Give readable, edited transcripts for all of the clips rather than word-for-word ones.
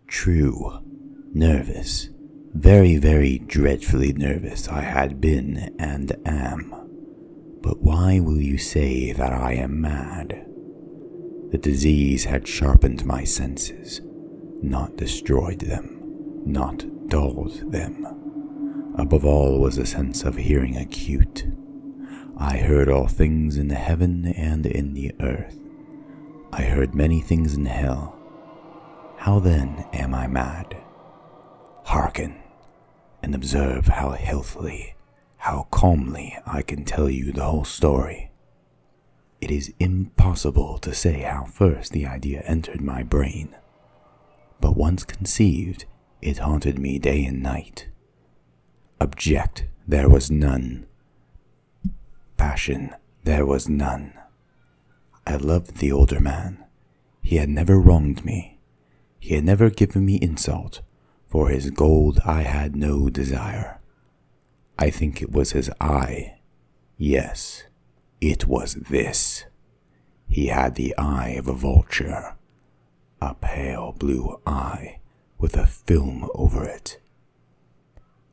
True. Nervous. Very, very dreadfully nervous I had been and am. But why will you say that I am mad? The disease had sharpened my senses, not destroyed them, not dulled them. Above all was a sense of hearing acute. I heard all things in the heaven and in the earth. I heard many things in hell. How then am I mad? Hearken, and observe how healthily, how calmly I can tell you the whole story. It is impossible to say how first the idea entered my brain, but once conceived, it haunted me day and night. Object there was none. Passion there was none. I loved the older man. He had never wronged me. He had never given me insult. For his gold I had no desire. I think it was his eye. Yes, it was this. He had the eye of a vulture, a pale blue eye with a film over it.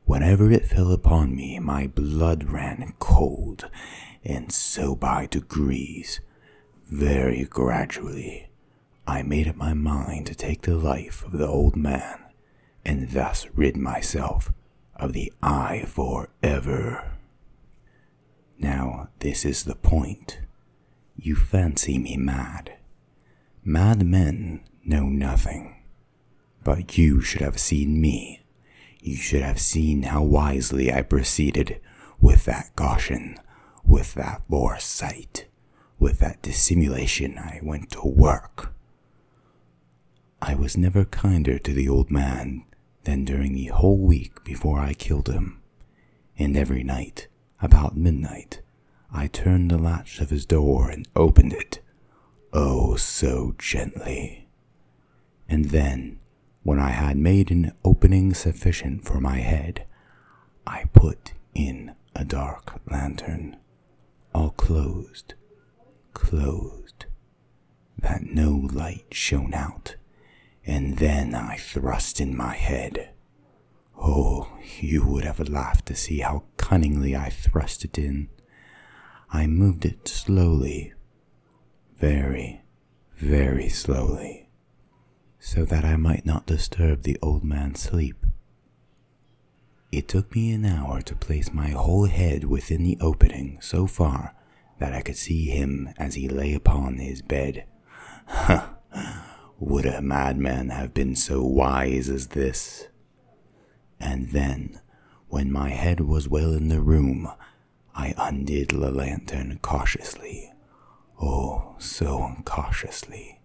Whenever it fell upon me, my blood ran cold, and so by degrees, very gradually, I made up my mind to take the life of the old man, and thus rid myself of the eye forever. Now this is the point. You fancy me mad. Madmen know nothing. But you should have seen me. You should have seen how wisely I proceeded, with that caution, with that foresight, with that dissimulation I went to work. I was never kinder to the old man than during the whole week before I killed him, and every night, about midnight, I turned the latch of his door and opened it, oh so gently. And then, when I had made an opening sufficient for my head, I put in a dark lantern, all closed, that no light shone out, and then I thrust in my head. Oh, you would have laughed to see how cunningly I thrust it in. I moved it slowly, very, very slowly, so that I might not disturb the old man's sleep. It took me an hour to place my whole head within the opening so far that I could see him as he lay upon his bed. Would a madman have been so wise as this? And then, when my head was well in the room, I undid the lantern cautiously. Oh, so cautiously.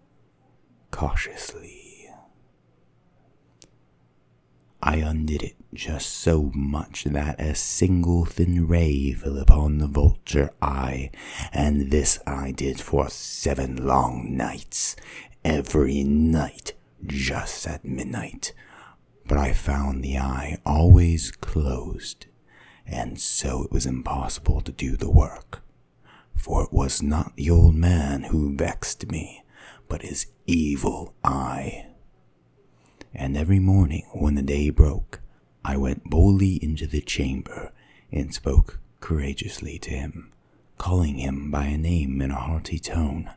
I undid it just so much that a single thin ray fell upon the vulture eye, and this I did for 7 long nights, every night, just at midnight. But I found the eye always closed, and so it was impossible to do the work. For it was not the old man who vexed me, but his evil eye. And every morning when the day broke, I went boldly into the chamber and spoke courageously to him, calling him by a name in a hearty tone,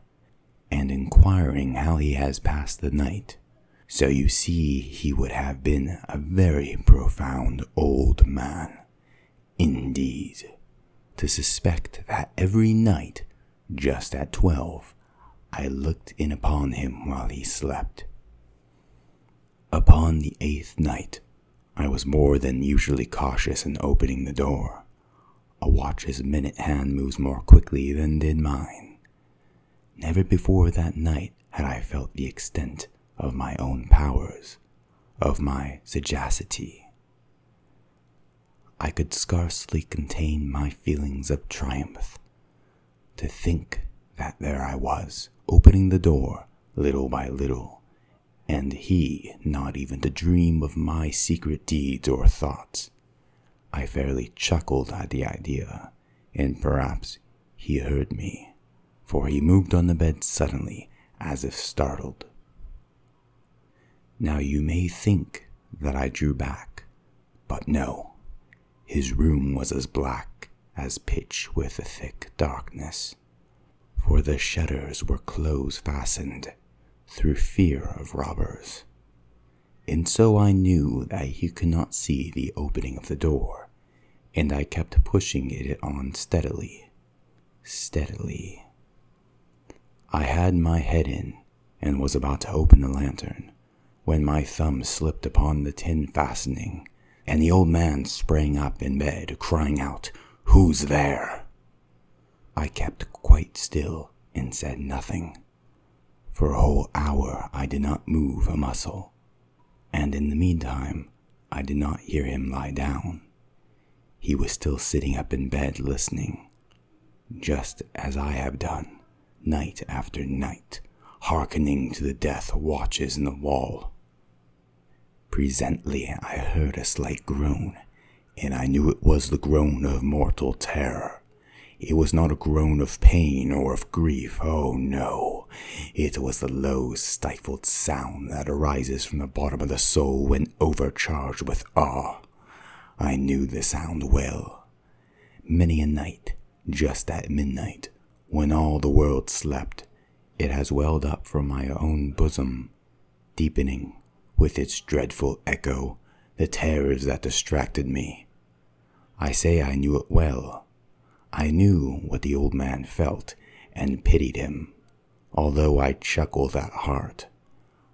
and inquiring how he has passed the night. So you see he would have been a very profound old man, indeed, to suspect that every night, just at 12, I looked in upon him while he slept. Upon the 8th night, I was more than usually cautious in opening the door. A watch's minute hand moves more quickly than did mine. Never before that night had I felt the extent of my own powers, of my sagacity. I could scarcely contain my feelings of triumph. To think that there I was, opening the door little by little, and he not even to dream of my secret deeds or thoughts. I fairly chuckled at the idea, and perhaps he heard me, for he moved on the bed suddenly, as if startled. Now you may think that I drew back, but no. His room was as black as pitch with a thick darkness, for the shutters were close fastened through fear of robbers. And so I knew that he could not see the opening of the door, and I kept pushing it on steadily. I had my head in and was about to open the lantern when my thumb slipped upon the tin fastening, and the old man sprang up in bed, crying out, "Who's there?" I kept quite still and said nothing. For a whole hour I did not move a muscle, and in the meantime I did not hear him lie down. He was still sitting up in bed listening, just as I have done, night after night, hearkening to the death watches in the wall. Presently I heard a slight groan, and I knew it was the groan of mortal terror. It was not a groan of pain or of grief, oh no. It was the low, stifled sound that arises from the bottom of the soul when overcharged with awe. I knew the sound well. Many a night, just at midnight, when all the world slept, it has welled up from my own bosom, deepening, with its dreadful echo, the terrors that distracted me. I say I knew it well. I knew what the old man felt, and pitied him, although I chuckled at heart.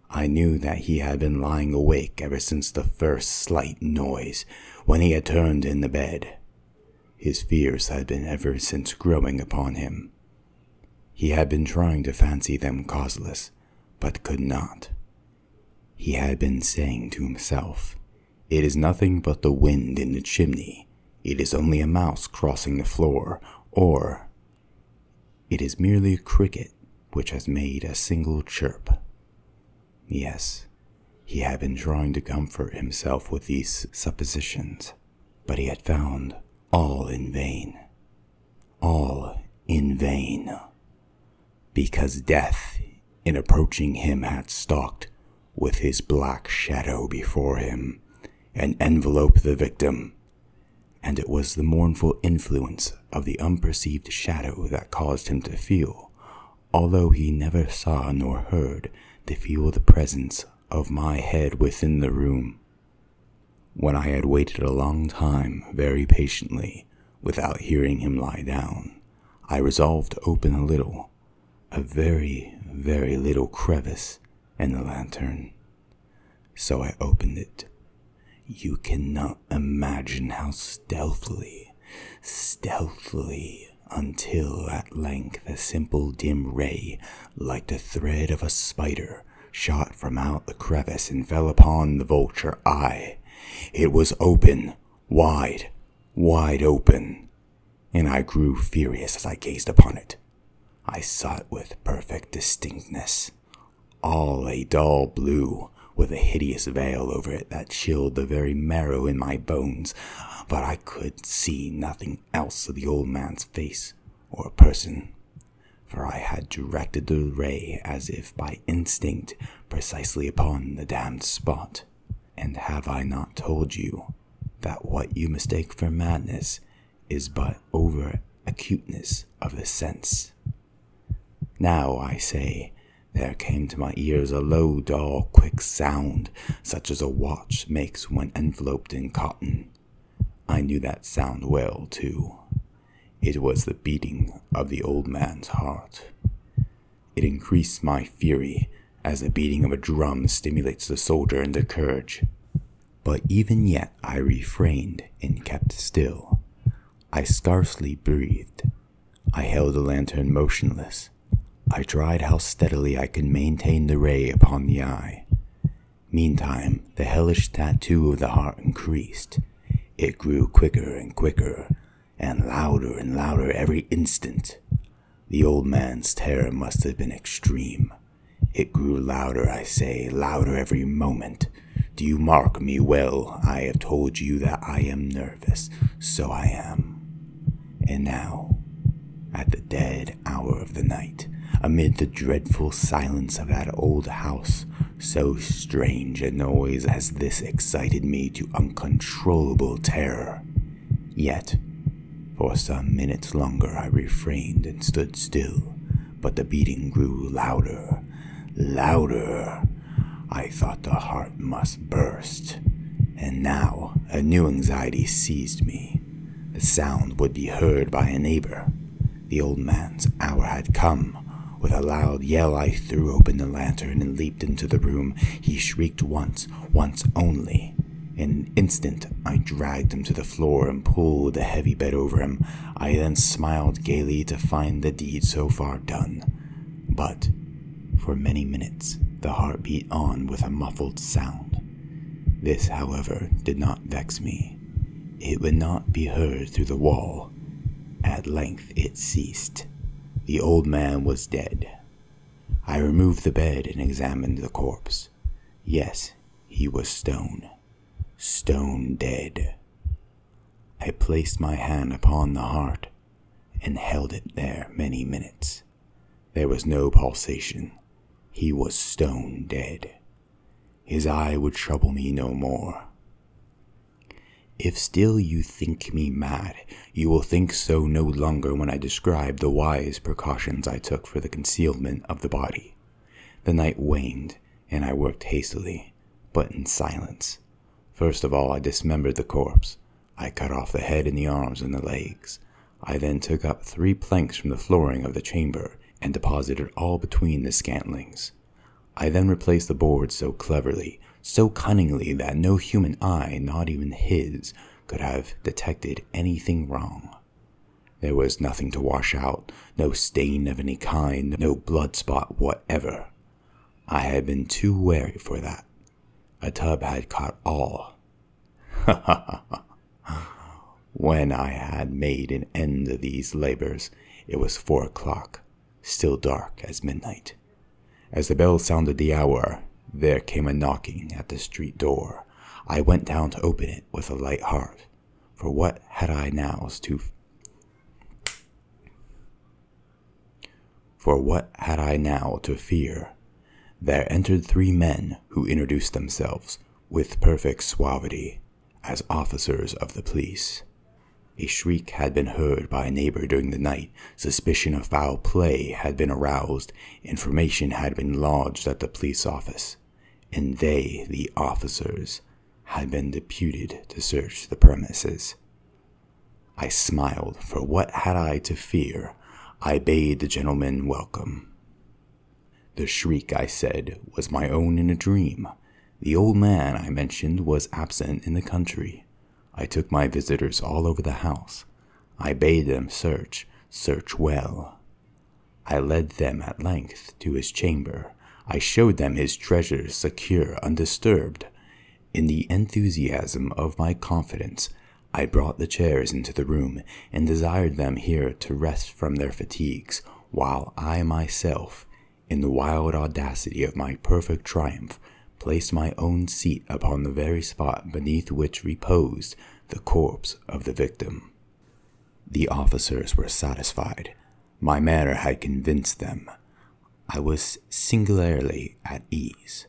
I knew that he had been lying awake ever since the first slight noise, when he had turned in the bed. His fears had been ever since growing upon him. He had been trying to fancy them causeless, but could not. He had been saying to himself, "It is nothing but the wind in the chimney. It is only a mouse crossing the floor," or, "It is merely a cricket which has made a single chirp." Yes, he had been trying to comfort himself with these suppositions, but he had found all in vain. All in vain. Because death, in approaching him, had stalked, with his black shadow before him, and enveloped the victim. And it was the mournful influence of the unperceived shadow that caused him to feel, although he never saw nor heard, to feel the presence of my head within the room. When I had waited a long time, very patiently, without hearing him lie down, I resolved to open a very, very little crevice in the lantern. So I opened it. You cannot imagine how stealthily, until at length a simple dim ray, like the thread of a spider, shot from out the crevice and fell upon the vulture eye. It was open, wide open, and I grew furious as I gazed upon it. I saw it with perfect distinctness, all a dull blue, with a hideous veil over it that chilled the very marrow in my bones, but I could see nothing else of the old man's face or person, for I had directed the ray as if by instinct precisely upon the damned spot. And have I not told you that what you mistake for madness is but over-acuteness of the sense? Now, I say, there came to my ears a low, dull, quick sound, such as a watch makes when enveloped in cotton. I knew that sound well, too. It was the beating of the old man's heart. It increased my fury, as the beating of a drum stimulates the soldier into courage. But even yet I refrained and kept still. I scarcely breathed. I held the lantern motionless. I tried how steadily I could maintain the ray upon the eye. Meantime, the hellish tattoo of the heart increased. It grew quicker and quicker, and louder every instant. The old man's terror must have been extreme. It grew louder, I say, louder every moment. Do you mark me well? I have told you that I am nervous, so I am. And now, at the dead hour of the night, amid the dreadful silence of that old house. So strange a noise as this excited me to uncontrollable terror. Yet, for some minutes longer I refrained and stood still, but the beating grew louder, louder. I thought the heart must burst, and now a new anxiety seized me. The sound would be heard by a neighbor. The old man's hour had come. With a loud yell, I threw open the lantern and leaped into the room. He shrieked once only. In an instant, I dragged him to the floor and pulled the heavy bed over him. I then smiled gaily to find the deed so far done. But for many minutes, the heart beat on with a muffled sound. This, however, did not vex me. It would not be heard through the wall. At length it ceased. The old man was dead. I removed the bed and examined the corpse. Yes, he was stone dead. I placed my hand upon the heart and held it there many minutes. There was no pulsation. He was stone dead. His eye would trouble me no more. If still you think me mad, you will think so no longer when I describe the wise precautions I took for the concealment of the body. The night waned, and I worked hastily, but in silence. First of all, I dismembered the corpse. I cut off the head and the arms and the legs. I then took up 3 planks from the flooring of the chamber and deposited all between the scantlings. I then replaced the boards so cleverly, so cunningly that no human eye, not even his, could have detected anything wrong. There was nothing to wash out, no stain of any kind, no blood spot whatever. I had been too wary for that. A tub had caught all. When I had made an end of these labors, it was 4 o'clock, still dark as midnight. As the bell sounded the hour, there came a knocking at the street door. I went down to open it with a light heart, for what had I now to fear? There entered 3 men who introduced themselves, with perfect suavity, as officers of the police. A shriek had been heard by a neighbor during the night. Suspicion of foul play had been aroused. Information had been lodged at the police office, and they, the officers, had been deputed to search the premises. I smiled, for what had I to fear? I bade the gentlemen welcome. The shriek, I said, was my own in a dream. The old man I mentioned was absent in the country. I took my visitors all over the house. I bade them search well. I led them at length to his chamber. I showed them his treasures secure, undisturbed. In the enthusiasm of my confidence, I brought the chairs into the room and desired them here to rest from their fatigues, while I myself, in the wild audacity of my perfect triumph, placed my own seat upon the very spot beneath which reposed the corpse of the victim. The officers were satisfied. My manner had convinced them. I was singularly at ease.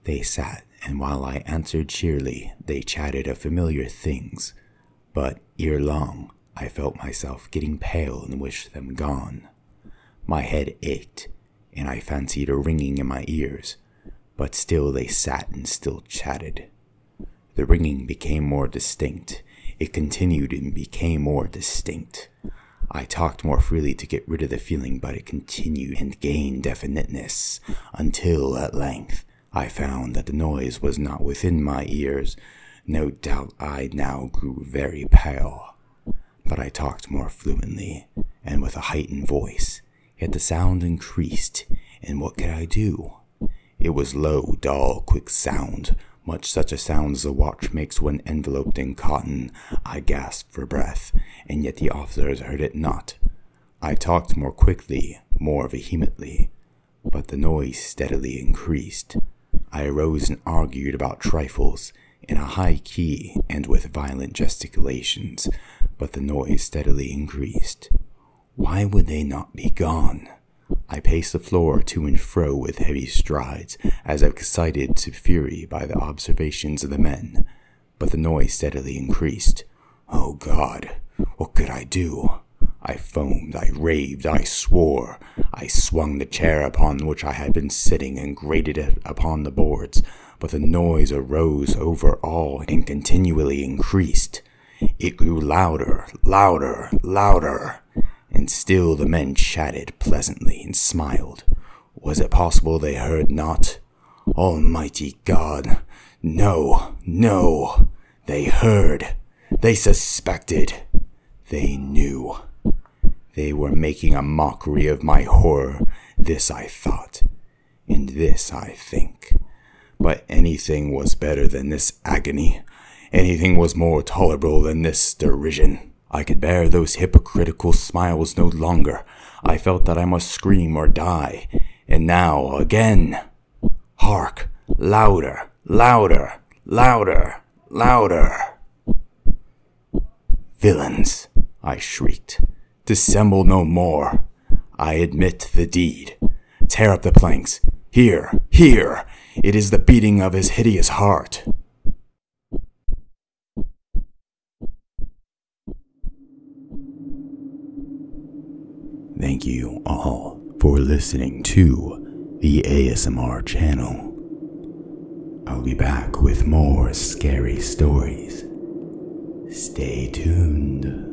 They sat, and while I answered cheerily, they chatted of familiar things, but ere long I felt myself getting pale and wished them gone. My head ached, and I fancied a ringing in my ears, but still they sat and still chatted. The ringing became more distinct. It continued and became more distinct. I talked more freely to get rid of the feeling, but it continued and gained definiteness, until at length I found that the noise was not within my ears. No doubt I now grew very pale, but I talked more fluently and with a heightened voice. Yet the sound increased, and what could I do? It was low, dull, quick sound, much such a sound as a watch makes when enveloped in cotton. I gasped for breath, and yet the officers heard it not. I talked more quickly, more vehemently, but the noise steadily increased. I arose and argued about trifles, in a high key and with violent gesticulations, but the noise steadily increased. Why would they not be gone? I paced the floor to and fro with heavy strides, as if excited to fury by the observations of the men, but the noise steadily increased. Oh God, what could I do? I foamed, I raved, I swore. I swung the chair upon which I had been sitting and grated it upon the boards, but the noise arose over all and continually increased. It grew louder, louder, louder, and still the men chatted pleasantly and smiled. Was it possible they heard not? Almighty God! No, no! They heard! They suspected! They knew! They were making a mockery of my horror, this I thought, and this I think. But anything was better than this agony. Anything was more tolerable than this derision. I could bear those hypocritical smiles no longer. I felt that I must scream or die. And now, again! Hark! Louder! Louder! Louder! Louder! Villains! I shrieked. Dissemble no more. I admit the deed. Tear up the planks. Here! Here! It is the beating of his hideous heart. Thank you all for listening to the ASMR channel. I'll be back with more scary stories. Stay tuned.